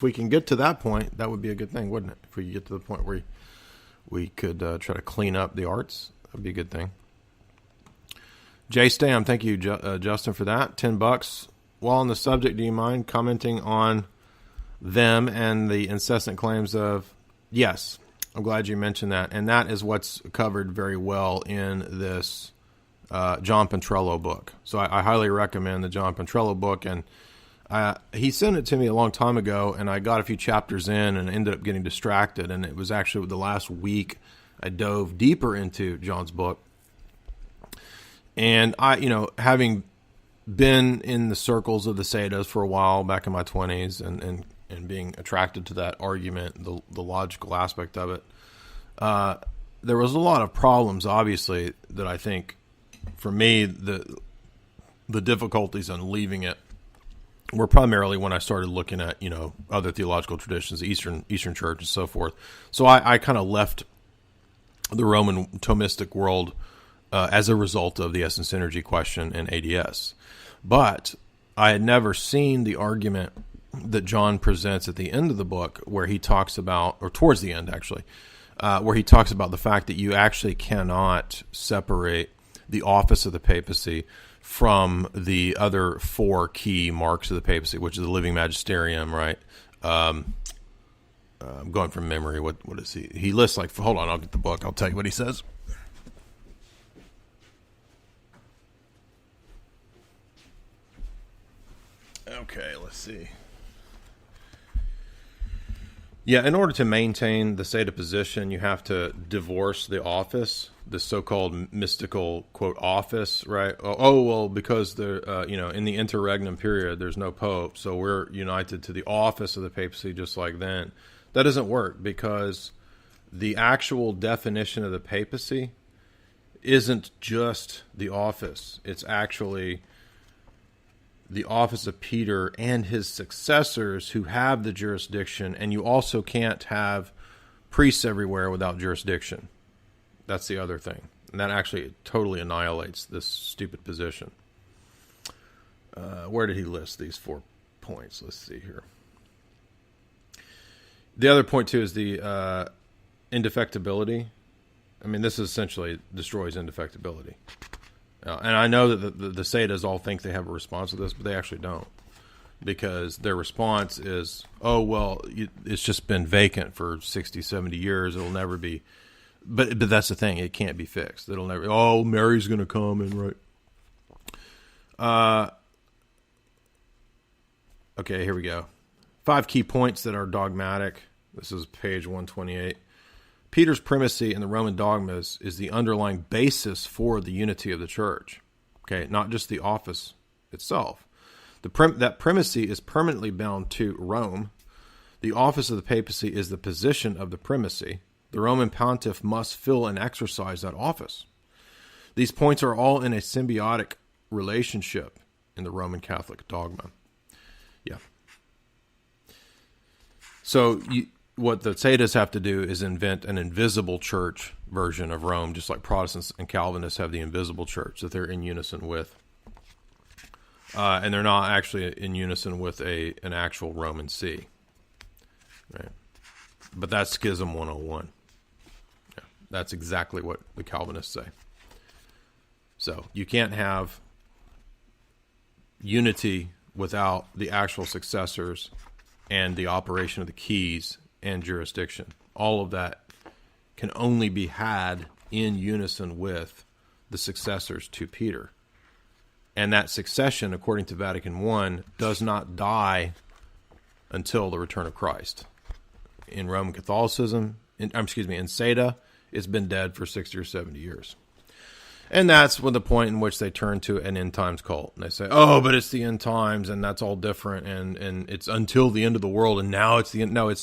if we can get to that point, that would be a good thing, wouldn't it? If we get to the point where we could try to clean up the arts, that'd be a good thing. Jay Stam, thank you, Justin, for that. $10. While on the subject, do you mind commenting on them and the incessant claims of... Yes, I'm glad you mentioned that. And that is what's covered very well in this John Petrello book. So I highly recommend the John Petrello book. And he sent it to me a long time ago, and I got a few chapters in and ended up getting distracted. And it was actually the last week I dove deeper into John's book. And having been in the circles of the Sedas for a while back in my 20s and being attracted to that argument, the logical aspect of it, there was a lot of problems, obviously, that I think, for me, the difficulties in leaving it were primarily when I started looking at, other theological traditions, the Eastern Church and so forth. So I kind of left the Roman Thomistic world as a result of the essence synergy question and ADS. But I had never seen the argument that John presents at the end of the book where he talks about, or towards the end actually, where he talks about the fact that you actually cannot separate the office of the papacy from the other four key marks of the papacy, which is the living magisterium, right? I'm going from memory. What is he? He lists hold on, I'll get the book. I'll tell you what he says. Okay, let's see. Yeah, in order to maintain the Seda position, you have to divorce the office, the so-called mystical, quote, office, right? Well, because in the interregnum period, there's no pope, so we're united to the office of the papacy just like then. That doesn't work because the actual definition of the papacy isn't just the office. It's actually the office of Peter and his successors who have the jurisdiction, and you also can't have priests everywhere without jurisdiction. That's the other thing. And that actually totally annihilates this stupid position. Where did he list these 4 points? Let's see here. The other point, too, is the indefectibility. I mean, this essentially destroys indefectibility. And I know that the Sedas all think they have a response to this, but they actually don't. Because their response is, it's just been vacant for 60, 70 years. It'll never be. But that's the thing. It can't be fixed. It'll never. Mary's going to come and right. Okay, here we go. 5 key points that are dogmatic. This is page 128. Peter's primacy in the Roman dogmas is the underlying basis for the unity of the church. Okay, not just the office itself. That primacy is permanently bound to Rome. The office of the papacy is the position of the primacy. The Roman pontiff must fill and exercise that office. These points are all in a symbiotic relationship in the Roman Catholic dogma. Yeah. So what the Sedas have to do is invent an invisible church version of Rome, just like Protestants and Calvinists have the invisible church that they're in unison with. And they're not actually in unison with an actual Roman See. Right? But that's Schism 101. Yeah, that's exactly what the Calvinists say. So you can't have unity without the actual successors and the operation of the keys and jurisdiction. All of that can only be had in unison with the successors to Peter. And that succession, according to Vatican I, does not die until the return of Christ. In Roman Catholicism, in Seda, it's been dead for 60 or 70 years. And that's when the point in which they turn to an end times cult. And they say, but it's the end times, and that's all different, and it's until the end of the world, and now it's the end. No, it's